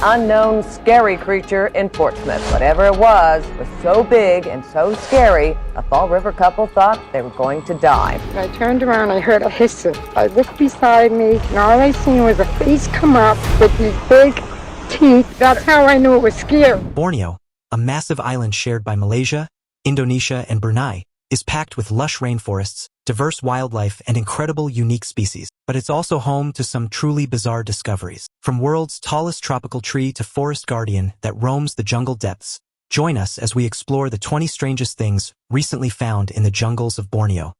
unknown scary creature in Portsmouth. Whatever it was so big and so scary, a Fall River couple thought they were going to die. I turned around, I heard a hissing. I looked beside me, and all I seen was a face come up with these big teeth. That's how I knew it was scary. Borneo, a massive island shared by Malaysia, Indonesia, and Brunei, is packed with lush rainforests, diverse wildlife, and incredible unique species. But it's also home to some truly bizarre discoveries. From world's tallest tropical tree to forest guardian that roams the jungle depths, join us as we explore the 20 strangest things recently found in the jungles of Borneo.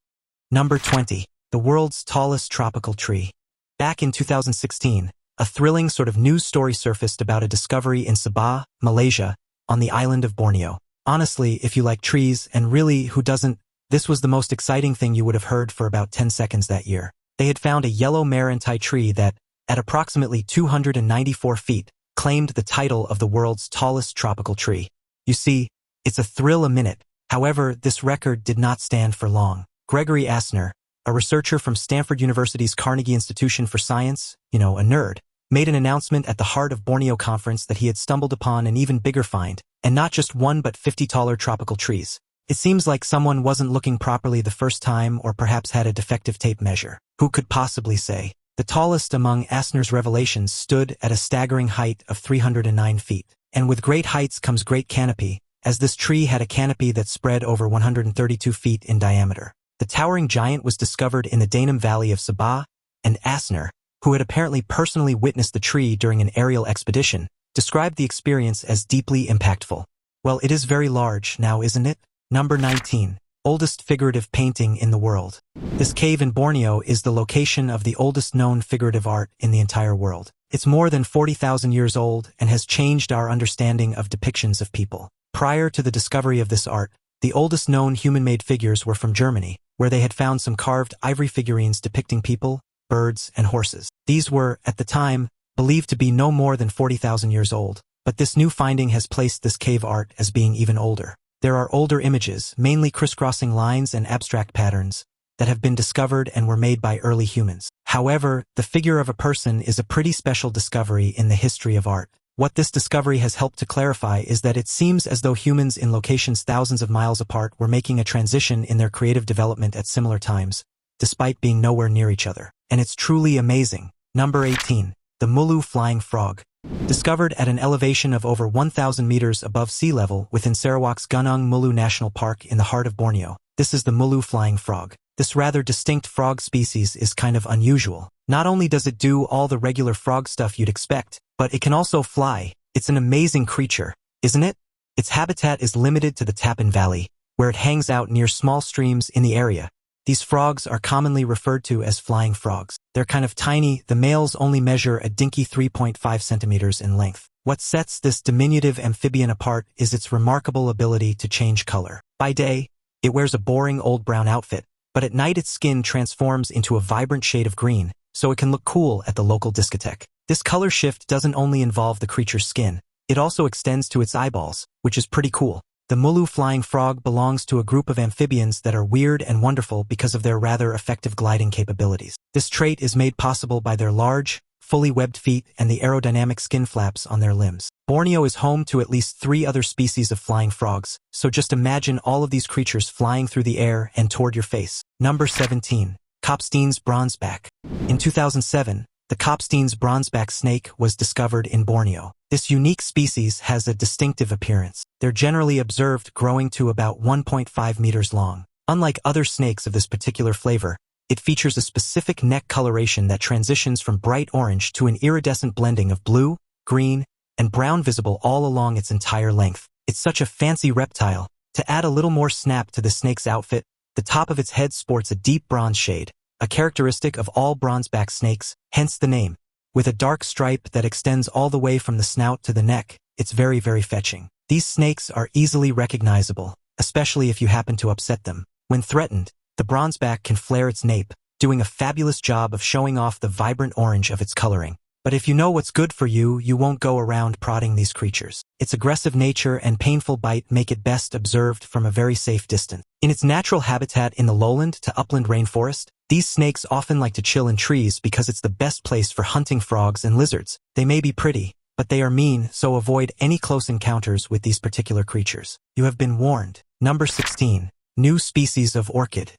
Number 20. The world's tallest tropical tree. Back in 2016, a thrilling sort of news story surfaced about a discovery in Sabah, Malaysia, on the island of Borneo. Honestly, if you like trees, and really, who doesn't, this was the most exciting thing you would have heard for about 10 seconds that year. They had found a yellow marantai tree that, at approximately 294 feet, claimed the title of the world's tallest tropical tree. You see, it's a thrill a minute. However, this record did not stand for long. Gregory Asner, a researcher from Stanford University's Carnegie Institution for Science, a nerd, made an announcement at the Heart of Borneo conference that he had stumbled upon an even bigger find, and not just one but 50 taller tropical trees. It seems like someone wasn't looking properly the first time, or perhaps had a defective tape measure. Who could possibly say? The tallest among Asner's revelations stood at a staggering height of 309 feet. And with great heights comes great canopy, as this tree had a canopy that spread over 132 feet in diameter. The towering giant was discovered in the Dainam Valley of Sabah, and Asner, who had apparently personally witnessed the tree during an aerial expedition, described the experience as deeply impactful. Well, it is very large now, isn't it? Number 19. Oldest figurative painting in the world. This cave in Borneo is the location of the oldest known figurative art in the entire world. It's more than 40,000 years old and has changed our understanding of depictions of people. Prior to the discovery of this art, the oldest known human-made figures were from Germany, where they had found some carved ivory figurines depicting people, birds, and horses. These were, at the time, believed to be no more than 40,000 years old, but this new finding has placed this cave art as being even older. There are older images, mainly crisscrossing lines and abstract patterns, that have been discovered and were made by early humans. However, the figure of a person is a pretty special discovery in the history of art. What this discovery has helped to clarify is that it seems as though humans in locations thousands of miles apart were making a transition in their creative development at similar times, despite being nowhere near each other. And it's truly amazing. Number 18. The Mulu flying frog. Discovered at an elevation of over 1,000 meters above sea level within Sarawak's Gunung Mulu National Park in the heart of Borneo, this is the Mulu flying frog. This rather distinct frog species is kind of unusual. Not only does it do all the regular frog stuff you'd expect, but it can also fly. It's an amazing creature, isn't it? Its habitat is limited to the Tapan Valley, where it hangs out near small streams in the area. These frogs are commonly referred to as flying frogs. They're kind of tiny. The males only measure a dinky 3.5 centimeters in length. What sets this diminutive amphibian apart is its remarkable ability to change color. By day, it wears a boring old brown outfit, but at night its skin transforms into a vibrant shade of green, so it can look cool at the local discotheque. This color shift doesn't only involve the creature's skin, it also extends to its eyeballs, which is pretty cool. The Mulu flying frog belongs to a group of amphibians that are weird and wonderful because of their rather effective gliding capabilities. This trait is made possible by their large, fully webbed feet and the aerodynamic skin flaps on their limbs. Borneo is home to at least 3 other species of flying frogs, so just imagine all of these creatures flying through the air and toward your face. Number 17. Kopstein's bronzeback. In 2007, the Kopstein's bronzeback snake was discovered in Borneo. This unique species has a distinctive appearance. They're generally observed growing to about 1.5 meters long. Unlike other snakes of this particular flavor, it features a specific neck coloration that transitions from bright orange to an iridescent blending of blue, green, and brown visible all along its entire length. It's such a fancy reptile. To add a little more snap to the snake's outfit, the top of its head sports a deep bronze shade, a characteristic of all bronzeback snakes, hence the name. With a dark stripe that extends all the way from the snout to the neck, it's very, very fetching. These snakes are easily recognizable, especially if you happen to upset them. When threatened, the bronzeback can flare its nape, doing a fabulous job of showing off the vibrant orange of its coloring. But if you know what's good for you, you won't go around prodding these creatures. Its aggressive nature and painful bite make it best observed from a very safe distance. In its natural habitat in the lowland to upland rainforest, these snakes often like to chill in trees because it's the best place for hunting frogs and lizards. They may be pretty, but they are mean, so avoid any close encounters with these particular creatures. You have been warned. Number 16. New species of orchid.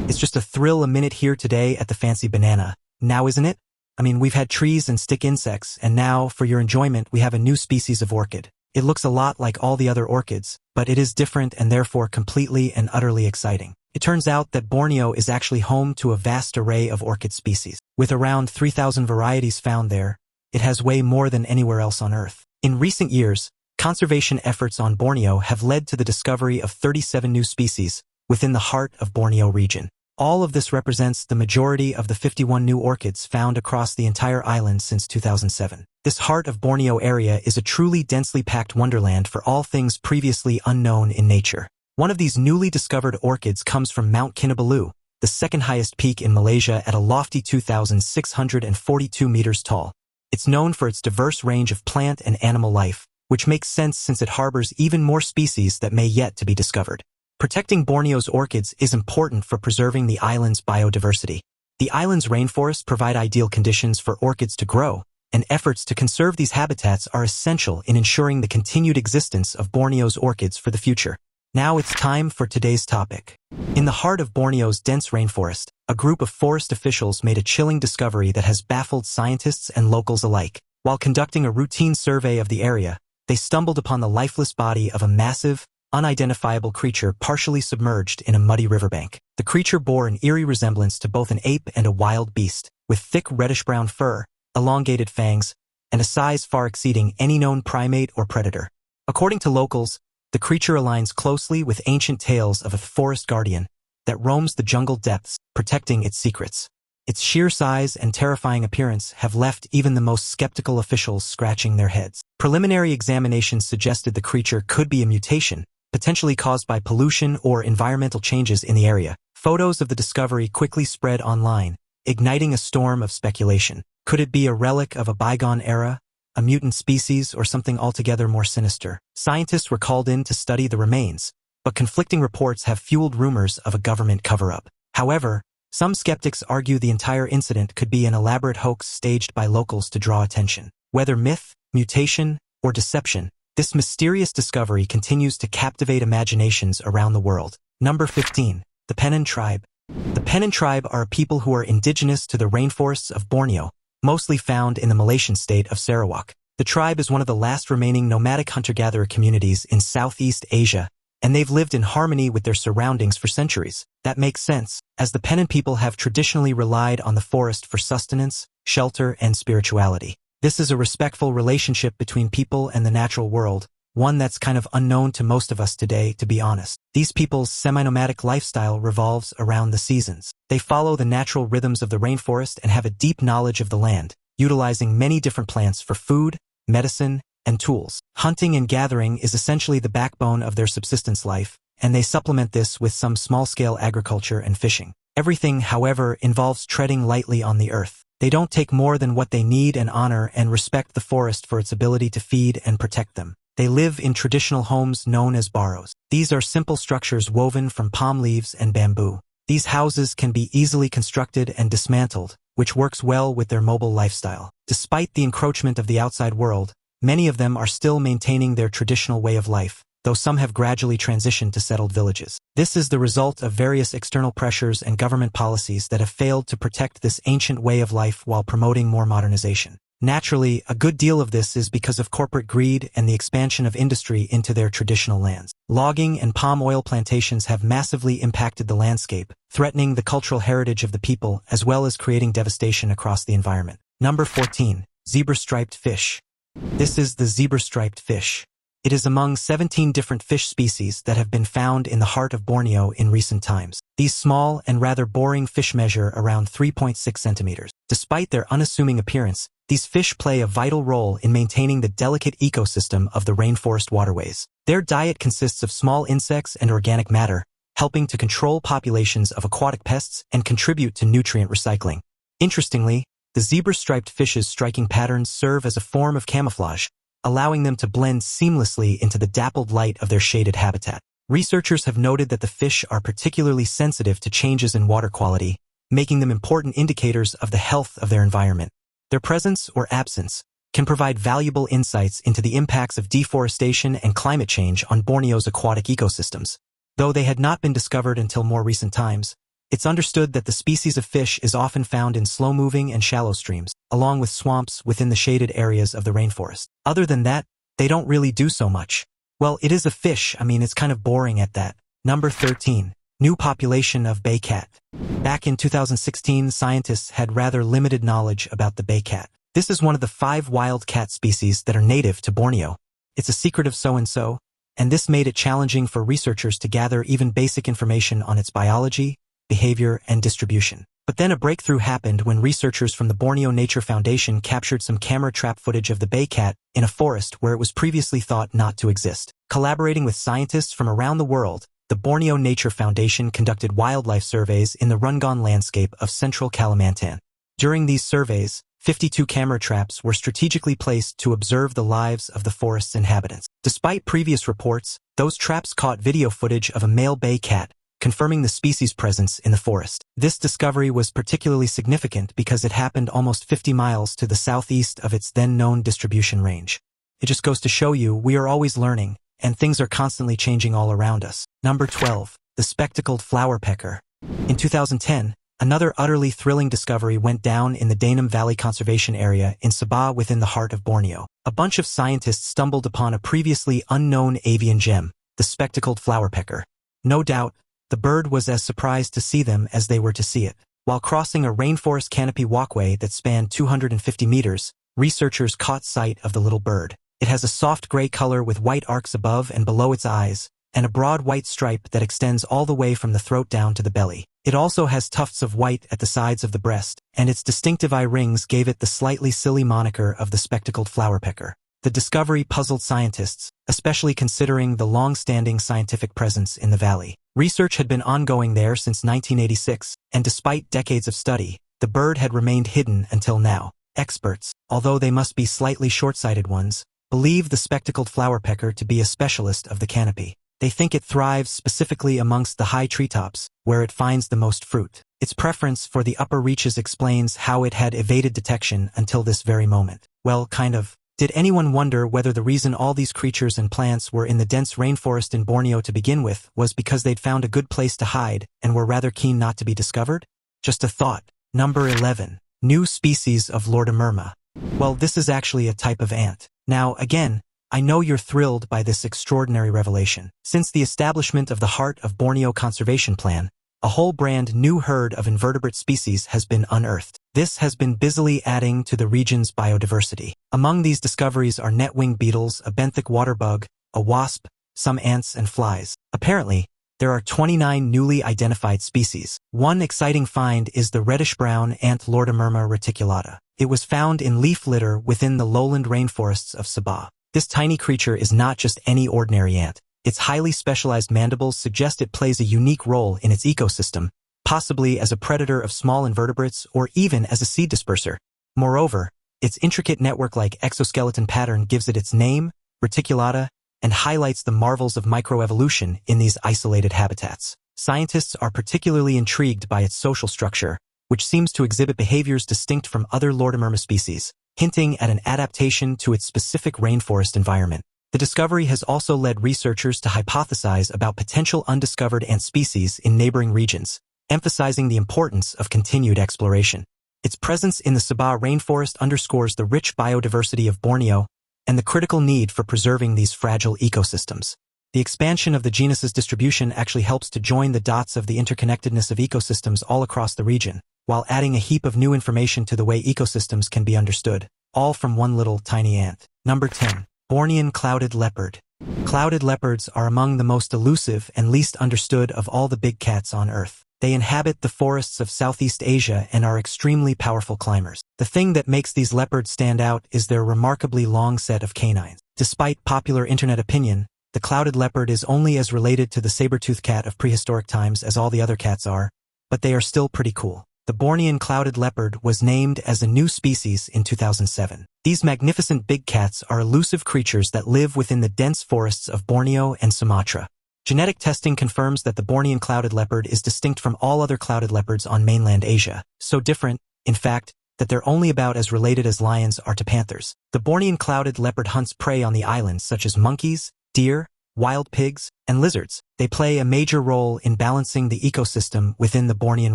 It's just a thrill a minute here today at the fancy banana. Now isn't it? I mean, we've had trees and stick insects, and now, for your enjoyment, we have a new species of orchid. It looks a lot like all the other orchids, but it is different and therefore completely and utterly exciting. It turns out that Borneo is actually home to a vast array of orchid species. With around 3,000 varieties found there, it has way more than anywhere else on Earth. In recent years, conservation efforts on Borneo have led to the discovery of 37 new species within the heart of Borneo region. All of this represents the majority of the 51 new orchids found across the entire island since 2007. This heart of Borneo area is a truly densely packed wonderland for all things previously unknown in nature. One of these newly discovered orchids comes from Mount Kinabalu, the second highest peak in Malaysia at a lofty 2,642 meters tall. It's known for its diverse range of plant and animal life, which makes sense since it harbors even more species that may yet to be discovered. Protecting Borneo's orchids is important for preserving the island's biodiversity. The island's rainforests provide ideal conditions for orchids to grow, and efforts to conserve these habitats are essential in ensuring the continued existence of Borneo's orchids for the future. Now it's time for today's topic. In the heart of Borneo's dense rainforest, a group of forest officials made a chilling discovery that has baffled scientists and locals alike. While conducting a routine survey of the area, they stumbled upon the lifeless body of a massive, unidentifiable creature partially submerged in a muddy riverbank. The creature bore an eerie resemblance to both an ape and a wild beast, with thick reddish-brown fur, elongated fangs, and a size far exceeding any known primate or predator. According to locals, the creature aligns closely with ancient tales of a forest guardian that roams the jungle depths, protecting its secrets. Its sheer size and terrifying appearance have left even the most skeptical officials scratching their heads. Preliminary examinations suggested the creature could be a mutation, potentially caused by pollution or environmental changes in the area. Photos of the discovery quickly spread online, igniting a storm of speculation. Could it be a relic of a bygone era, a mutant species, or something altogether more sinister? Scientists were called in to study the remains, but conflicting reports have fueled rumors of a government cover-up. However, some skeptics argue the entire incident could be an elaborate hoax staged by locals to draw attention. Whether myth, mutation, or deception, this mysterious discovery continues to captivate imaginations around the world. Number 15. The Penen Tribe. The Penen Tribe are a people who are indigenous to the rainforests of Borneo, mostly found in the Malaysian state of Sarawak. The tribe is one of the last remaining nomadic hunter-gatherer communities in Southeast Asia, and they've lived in harmony with their surroundings for centuries. That makes sense, as the Penen people have traditionally relied on the forest for sustenance, shelter, and spirituality. This is a respectful relationship between people and the natural world, one that's kind of unknown to most of us today, to be honest. These people's semi-nomadic lifestyle revolves around the seasons. They follow the natural rhythms of the rainforest and have a deep knowledge of the land, utilizing many different plants for food, medicine, and tools. Hunting and gathering is essentially the backbone of their subsistence life, and they supplement this with some small-scale agriculture and fishing. Everything, however, involves treading lightly on the earth. They don't take more than what they need and honor and respect the forest for its ability to feed and protect them. They live in traditional homes known as barrows. These are simple structures woven from palm leaves and bamboo. These houses can be easily constructed and dismantled, which works well with their mobile lifestyle. Despite the encroachment of the outside world, many of them are still maintaining their traditional way of life, though some have gradually transitioned to settled villages. This is the result of various external pressures and government policies that have failed to protect this ancient way of life while promoting more modernization. Naturally, a good deal of this is because of corporate greed and the expansion of industry into their traditional lands. Logging and palm oil plantations have massively impacted the landscape, threatening the cultural heritage of the people as well as creating devastation across the environment. Number 14. Zebra-striped fish. This is the zebra-striped fish. It is among 17 different fish species that have been found in the heart of Borneo in recent times. These small and rather boring fish measure around 3.6 centimeters. Despite their unassuming appearance, these fish play a vital role in maintaining the delicate ecosystem of the rainforest waterways. Their diet consists of small insects and organic matter, helping to control populations of aquatic pests and contribute to nutrient recycling. Interestingly, the zebra-striped fish's striking patterns serve as a form of camouflage, allowing them to blend seamlessly into the dappled light of their shaded habitat. Researchers have noted that the fish are particularly sensitive to changes in water quality, making them important indicators of the health of their environment. Their presence or absence can provide valuable insights into the impacts of deforestation and climate change on Borneo's aquatic ecosystems. Though they had not been discovered until more recent times, it's understood that the species of fish is often found in slow-moving and shallow streams, along with swamps within the shaded areas of the rainforest. Other than that, they don't really do so much. Well, it is a fish, it's kind of boring at that. Number 13. New population of bay cat. Back in 2016, scientists had rather limited knowledge about the bay cat. This is one of the 5 wild cat species that are native to Borneo. It's a secretive so-and-so, and this made it challenging for researchers to gather even basic information on its biology, behavior, and distribution. But then a breakthrough happened when researchers from the Borneo Nature Foundation captured some camera trap footage of the bay cat in a forest where it was previously thought not to exist. Collaborating with scientists from around the world, the Borneo Nature Foundation conducted wildlife surveys in the Rungon landscape of central Kalimantan. During these surveys, 52 camera traps were strategically placed to observe the lives of the forest's inhabitants. Despite previous reports, those traps caught video footage of a male bay cat, confirming the species' presence in the forest. This discovery was particularly significant because it happened almost 50 miles to the southeast of its then-known distribution range. It just goes to show you we are always learning, and things are constantly changing all around us. Number 12. The Spectacled Flowerpecker. In 2010, another utterly thrilling discovery went down in the Dainam Valley Conservation Area in Sabah within the heart of Borneo. A bunch of scientists stumbled upon a previously unknown avian gem, the Spectacled Flowerpecker. No doubt, the bird was as surprised to see them as they were to see it. While crossing a rainforest canopy walkway that spanned 250 meters, researchers caught sight of the little bird. It has a soft gray color with white arcs above and below its eyes, and a broad white stripe that extends all the way from the throat down to the belly. It also has tufts of white at the sides of the breast, and its distinctive eye rings gave it the slightly silly moniker of the Spectacled Flowerpecker. The discovery puzzled scientists, especially considering the long-standing scientific presence in the valley. Research had been ongoing there since 1986, and despite decades of study, the bird had remained hidden until now. Experts, although they must be slightly short-sighted ones, believe the Spectacled Flowerpecker to be a specialist of the canopy. They think it thrives specifically amongst the high treetops, where it finds the most fruit. Its preference for the upper reaches explains how it had evaded detection until this very moment. Well, kind of. Did anyone wonder whether the reason all these creatures and plants were in the dense rainforest in Borneo to begin with was because they'd found a good place to hide and were rather keen not to be discovered? Just a thought. Number 11. New species of Lorda Merma. Well, this is actually a type of ant. Now, again, I know you're thrilled by this extraordinary revelation. Since the establishment of the Heart of Borneo Conservation Plan, a whole brand new herd of invertebrate species has been unearthed. This has been busily adding to the region's biodiversity. Among these discoveries are net-winged beetles, a benthic water bug, a wasp, some ants and flies. Apparently, there are 29 newly identified species. One exciting find is the reddish-brown ant Lorda Merma reticulata. It was found in leaf litter within the lowland rainforests of Sabah. This tiny creature is not just any ordinary ant. Its highly specialized mandibles suggest it plays a unique role in its ecosystem, possibly as a predator of small invertebrates or even as a seed disperser. Moreover, its intricate network-like exoskeleton pattern gives it its name, reticulata, and highlights the marvels of microevolution in these isolated habitats. Scientists are particularly intrigued by its social structure, which seems to exhibit behaviors distinct from other Lorda Merma species, hinting at an adaptation to its specific rainforest environment. The discovery has also led researchers to hypothesize about potential undiscovered ant species in neighboring regions, emphasizing the importance of continued exploration. Its presence in the Sabah rainforest underscores the rich biodiversity of Borneo and the critical need for preserving these fragile ecosystems. The expansion of the genus's distribution actually helps to join the dots of the interconnectedness of ecosystems all across the region, while adding a heap of new information to the way ecosystems can be understood, all from one little tiny ant. Number 10. Bornean clouded leopard. Clouded leopards are among the most elusive and least understood of all the big cats on Earth. They inhabit the forests of Southeast Asia and are extremely powerful climbers. The thing that makes these leopards stand out is their remarkably long set of canines. Despite popular internet opinion, the clouded leopard is only as related to the saber-toothed cat of prehistoric times as all the other cats are, but they are still pretty cool. The Bornean clouded leopard was named as a new species in 2007. These magnificent big cats are elusive creatures that live within the dense forests of Borneo and Sumatra. Genetic testing confirms that the Bornean clouded leopard is distinct from all other clouded leopards on mainland Asia. So different, in fact, that they're only about as related as lions are to panthers. The Bornean clouded leopard hunts prey on the islands such as monkeys, deer, wild pigs, and lizards. They play a major role in balancing the ecosystem within the Bornean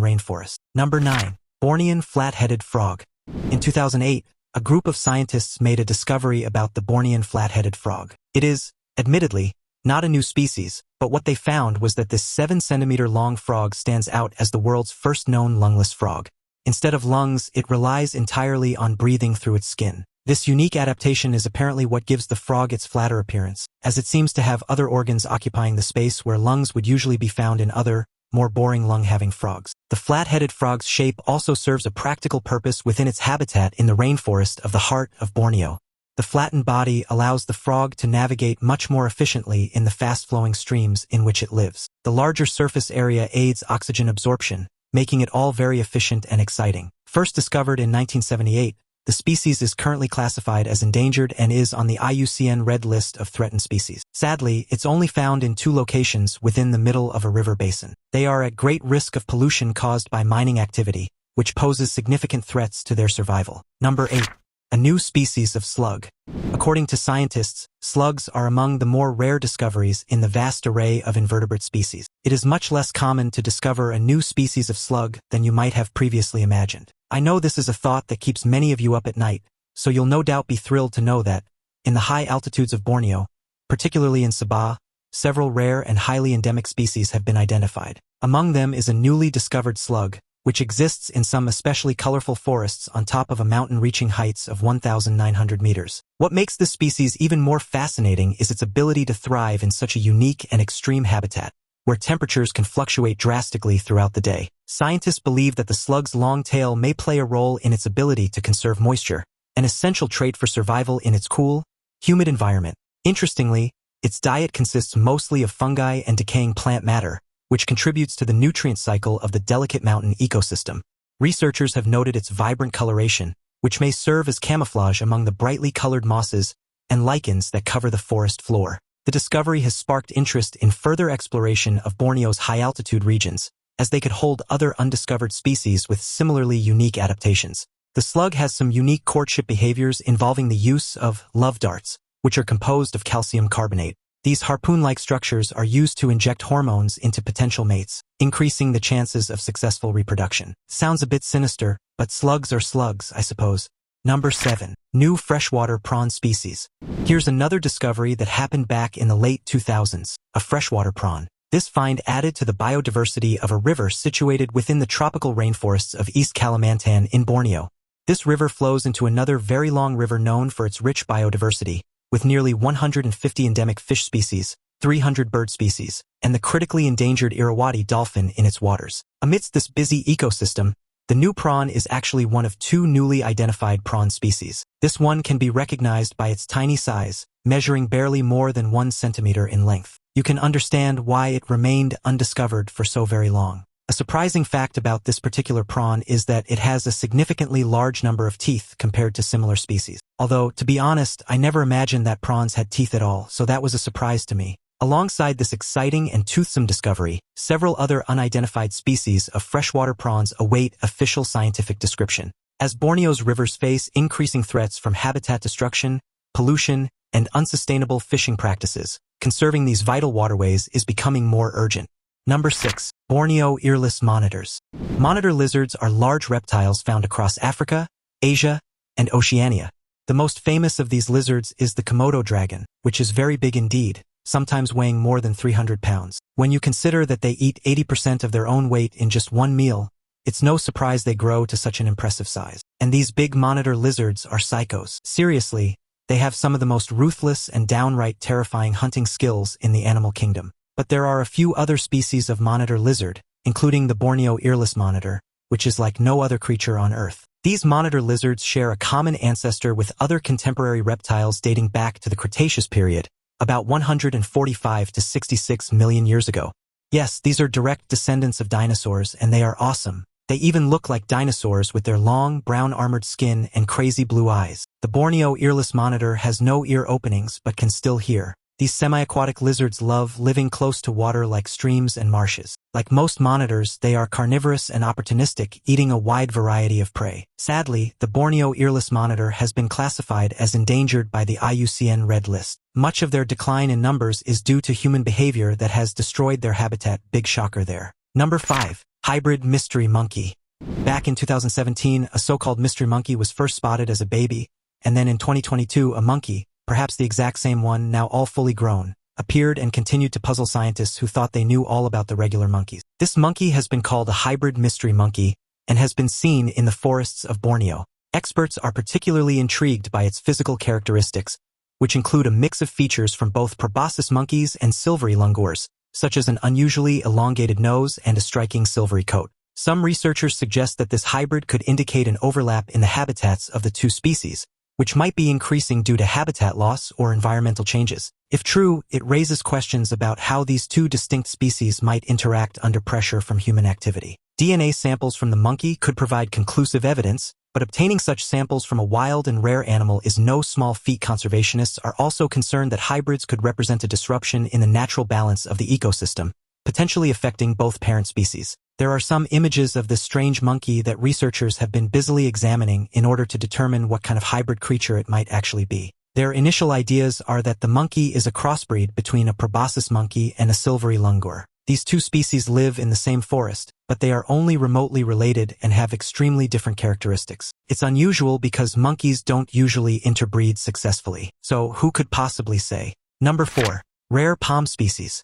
rainforest. Number 9. Bornean flat-headed frog. In 2008, a group of scientists made a discovery about the Bornean flat-headed frog. It is, admittedly, not a new species, but what they found was that this 7-centimeter-long frog stands out as the world's first known lungless frog. Instead of lungs, it relies entirely on breathing through its skin. This unique adaptation is apparently what gives the frog its flatter appearance, as it seems to have other organs occupying the space where lungs would usually be found in other, more boring lung-having frogs. The flat-headed frog's shape also serves a practical purpose within its habitat in the rainforest of the heart of Borneo. The flattened body allows the frog to navigate much more efficiently in the fast-flowing streams in which it lives. The larger surface area aids oxygen absorption, making it all very efficient and exciting. First discovered in 1978, the species is currently classified as endangered and is on the IUCN Red List of threatened species. Sadly, it's only found in 2 locations within the middle of a river basin. They are at great risk of pollution caused by mining activity, which poses significant threats to their survival. Number 8. A new species of slug. According to scientists, slugs are among the more rare discoveries in the vast array of invertebrate species. It is much less common to discover a new species of slug than you might have previously imagined. I know this is a thought that keeps many of you up at night, so you'll no doubt be thrilled to know that, in the high altitudes of Borneo, particularly in Sabah, several rare and highly endemic species have been identified. Among them is a newly discovered slug, which exists in some especially colorful forests on top of a mountain reaching heights of 1,900 meters. What makes this species even more fascinating is its ability to thrive in such a unique and extreme habitat, where temperatures can fluctuate drastically throughout the day. Scientists believe that the slug's long tail may play a role in its ability to conserve moisture, an essential trait for survival in its cool, humid environment. Interestingly, its diet consists mostly of fungi and decaying plant matter, which contributes to the nutrient cycle of the delicate mountain ecosystem. Researchers have noted its vibrant coloration, which may serve as camouflage among the brightly colored mosses and lichens that cover the forest floor. The discovery has sparked interest in further exploration of Borneo's high-altitude regions, as they could hold other undiscovered species with similarly unique adaptations. The slug has some unique courtship behaviors involving the use of love darts, which are composed of calcium carbonate. These harpoon-like structures are used to inject hormones into potential mates, increasing the chances of successful reproduction. Sounds a bit sinister, but slugs are slugs, I suppose. Number 7. New freshwater prawn species. Here's another discovery that happened back in the late 2000s, a freshwater prawn. This find added to the biodiversity of a river situated within the tropical rainforests of East Kalimantan in Borneo. This river flows into another very long river known for its rich biodiversity, with nearly 150 endemic fish species, 300 bird species, and the critically endangered Irrawaddy dolphin in its waters. Amidst this busy ecosystem, the new prawn is actually one of 2 newly identified prawn species. This one can be recognized by its tiny size, measuring barely more than 1 centimeter in length. You can understand why it remained undiscovered for so very long. A surprising fact about this particular prawn is that it has a significantly large number of teeth compared to similar species. Although, to be honest, I never imagined that prawns had teeth at all, so that was a surprise to me. Alongside this exciting and toothsome discovery, several other unidentified species of freshwater prawns await official scientific description. As Borneo's rivers face increasing threats from habitat destruction, pollution, and unsustainable fishing practices, conserving these vital waterways is becoming more urgent. Number 6. Borneo earless monitors. Monitor lizards are large reptiles found across Africa, Asia, and Oceania. The most famous of these lizards is the Komodo dragon, which is very big indeed, sometimes weighing more than 300 pounds. When you consider that they eat 80% of their own weight in just one meal, it's no surprise they grow to such an impressive size. And these big monitor lizards are psychos. Seriously, they have some of the most ruthless and downright terrifying hunting skills in the animal kingdom. But there are a few other species of monitor lizard, including the Borneo earless monitor, which is like no other creature on Earth. These monitor lizards share a common ancestor with other contemporary reptiles dating back to the Cretaceous period, about 145 to 66 million years ago. Yes, these are direct descendants of dinosaurs, and they are awesome. They even look like dinosaurs with their long, brown armored skin and crazy blue eyes. The Borneo earless monitor has no ear openings but can still hear. These semi-aquatic lizards love living close to water like streams and marshes. Like most monitors, they are carnivorous and opportunistic, eating a wide variety of prey. Sadly, the Borneo earless monitor has been classified as endangered by the IUCN Red List. Much of their decline in numbers is due to human behavior that has destroyed their habitat. Big shocker there. Number 5. Hybrid mystery monkey. Back in 2017, a so-called mystery monkey was first spotted as a baby, and then in 2022, a monkey, perhaps the exact same one, now all fully grown, appeared and continued to puzzle scientists who thought they knew all about the regular monkeys. This monkey has been called a hybrid mystery monkey and has been seen in the forests of Borneo. Experts are particularly intrigued by its physical characteristics, which include a mix of features from both proboscis monkeys and silvery langurs, such as an unusually elongated nose and a striking silvery coat. Some researchers suggest that this hybrid could indicate an overlap in the habitats of the two species, which might be increasing due to habitat loss or environmental changes. If true, it raises questions about how these two distinct species might interact under pressure from human activity. DNA samples from the monkey could provide conclusive evidence, but obtaining such samples from a wild and rare animal is no small feat. Conservationists are also concerned that hybrids could represent a disruption in the natural balance of the ecosystem, potentially affecting both parent species. There are some images of this strange monkey that researchers have been busily examining in order to determine what kind of hybrid creature it might actually be. Their initial ideas are that the monkey is a crossbreed between a proboscis monkey and a silvery langur. These two species live in the same forest, but they are only remotely related and have extremely different characteristics. It's unusual because monkeys don't usually interbreed successfully. So who could possibly say? Number 4. Rare palm species.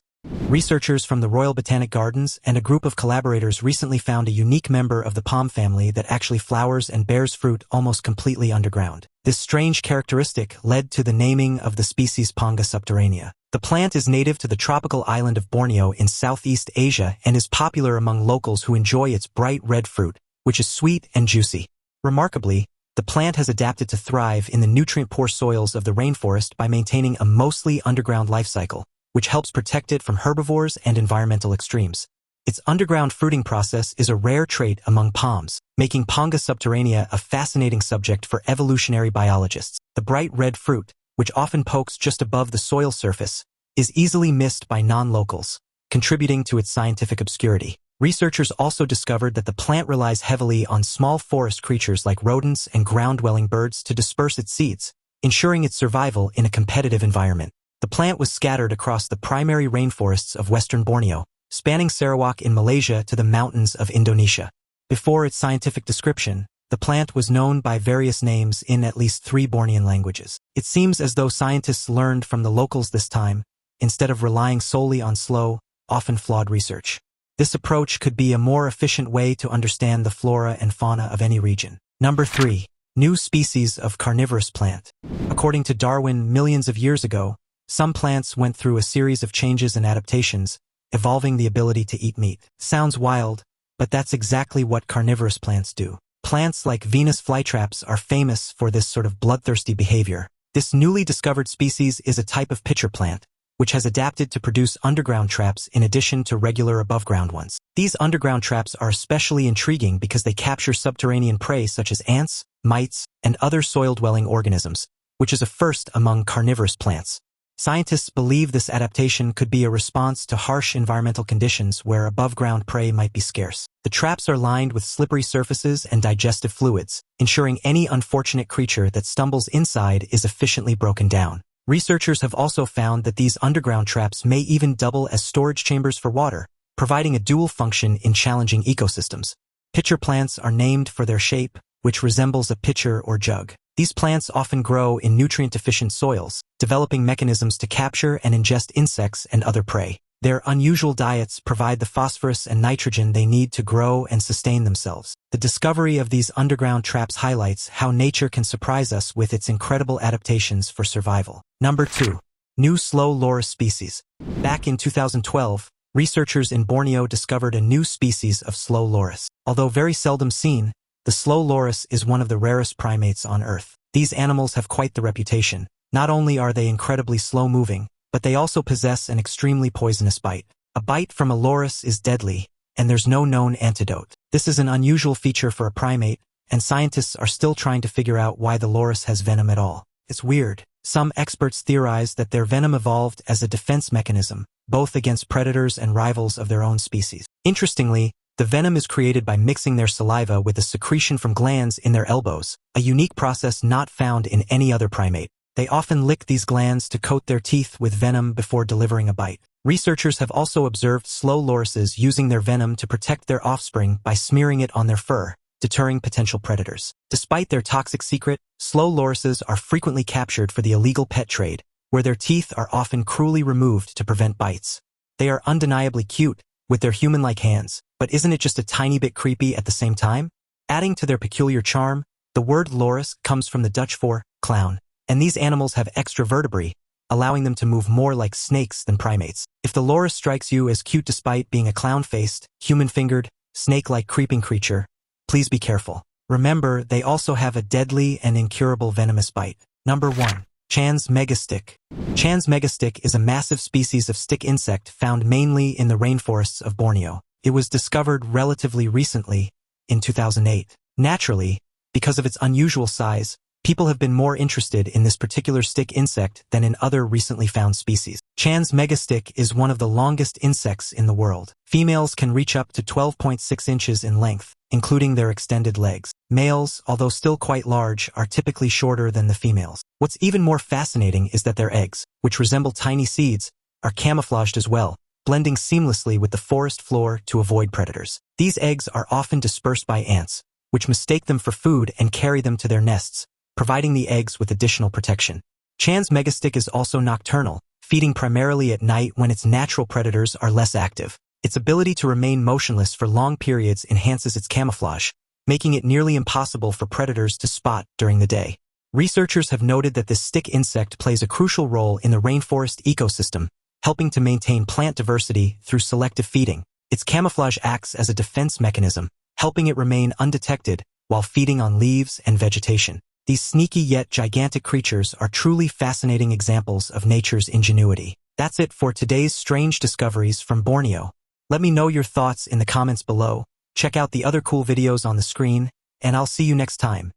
Researchers from the Royal Botanic Gardens and a group of collaborators recently found a unique member of the palm family that actually flowers and bears fruit almost completely underground. This strange characteristic led to the naming of the species Pinanga subterranea. The plant is native to the tropical island of Borneo in Southeast Asia and is popular among locals who enjoy its bright red fruit, which is sweet and juicy. Remarkably, the plant has adapted to thrive in the nutrient-poor soils of the rainforest by maintaining a mostly underground life cycle, which helps protect it from herbivores and environmental extremes. Its underground fruiting process is a rare trait among palms, making Pinanga subterranea a fascinating subject for evolutionary biologists. The bright red fruit, which often pokes just above the soil surface, is easily missed by non-locals, contributing to its scientific obscurity. Researchers also discovered that the plant relies heavily on small forest creatures like rodents and ground-dwelling birds to disperse its seeds, ensuring its survival in a competitive environment. The plant was scattered across the primary rainforests of western Borneo, spanning Sarawak in Malaysia to the mountains of Indonesia. Before its scientific description, the plant was known by various names in at least 3 Bornean languages. It seems as though scientists learned from the locals this time, instead of relying solely on slow, often flawed research. This approach could be a more efficient way to understand the flora and fauna of any region. Number 3. New species of carnivorous plant. According to Darwin, millions of years ago, some plants went through a series of changes and adaptations, evolving the ability to eat meat. Sounds wild, but that's exactly what carnivorous plants do. Plants like Venus flytraps are famous for this sort of bloodthirsty behavior. This newly discovered species is a type of pitcher plant, which has adapted to produce underground traps in addition to regular above-ground ones. These underground traps are especially intriguing because they capture subterranean prey such as ants, mites, and other soil-dwelling organisms, which is a first among carnivorous plants. Scientists believe this adaptation could be a response to harsh environmental conditions where above-ground prey might be scarce. The traps are lined with slippery surfaces and digestive fluids, ensuring any unfortunate creature that stumbles inside is efficiently broken down. Researchers have also found that these underground traps may even double as storage chambers for water, providing a dual function in challenging ecosystems. Pitcher plants are named for their shape, which resembles a pitcher or jug. These plants often grow in nutrient-deficient soils, developing mechanisms to capture and ingest insects and other prey. Their unusual diets provide the phosphorus and nitrogen they need to grow and sustain themselves. The discovery of these underground traps highlights how nature can surprise us with its incredible adaptations for survival. Number 2. New slow loris species. Back in 2012, researchers in Borneo discovered a new species of slow loris. Although very seldom seen, the slow loris is one of the rarest primates on Earth. These animals have quite the reputation. Not only are they incredibly slow-moving, but they also possess an extremely poisonous bite. A bite from a loris is deadly, and there's no known antidote. This is an unusual feature for a primate, and scientists are still trying to figure out why the loris has venom at all. It's weird. Some experts theorize that their venom evolved as a defense mechanism, both against predators and rivals of their own species. Interestingly, the venom is created by mixing their saliva with a secretion from glands in their elbows, a unique process not found in any other primate. They often lick these glands to coat their teeth with venom before delivering a bite. Researchers have also observed slow lorises using their venom to protect their offspring by smearing it on their fur, deterring potential predators. Despite their toxic secret, slow lorises are frequently captured for the illegal pet trade, where their teeth are often cruelly removed to prevent bites. They are undeniably cute, with their human-like hands, but isn't it just a tiny bit creepy at the same time? Adding to their peculiar charm, the word loris comes from the Dutch for clown, and these animals have extra vertebrae, allowing them to move more like snakes than primates. If the loris strikes you as cute despite being a clown-faced, human-fingered, snake-like creeping creature, please be careful. Remember, they also have a deadly and incurable venomous bite. Number 1. Chan's megastick. Chan's megastick is a massive species of stick insect found mainly in the rainforests of Borneo. It was discovered relatively recently, in 2008. Naturally, because of its unusual size, people have been more interested in this particular stick insect than in other recently found species. Chan's megastick is one of the longest insects in the world. Females can reach up to 12.6 inches in length, including their extended legs. Males, although still quite large, are typically shorter than the females. What's even more fascinating is that their eggs, which resemble tiny seeds, are camouflaged as well, blending seamlessly with the forest floor to avoid predators. These eggs are often dispersed by ants, which mistake them for food and carry them to their nests, providing the eggs with additional protection. Chan's megastick is also nocturnal, feeding primarily at night when its natural predators are less active. Its ability to remain motionless for long periods enhances its camouflage, making it nearly impossible for predators to spot during the day. Researchers have noted that this stick insect plays a crucial role in the rainforest ecosystem, helping to maintain plant diversity through selective feeding. Its camouflage acts as a defense mechanism, helping it remain undetected while feeding on leaves and vegetation. These sneaky yet gigantic creatures are truly fascinating examples of nature's ingenuity. That's it for today's strange discoveries from Borneo. Let me know your thoughts in the comments below. Check out the other cool videos on the screen, and I'll see you next time.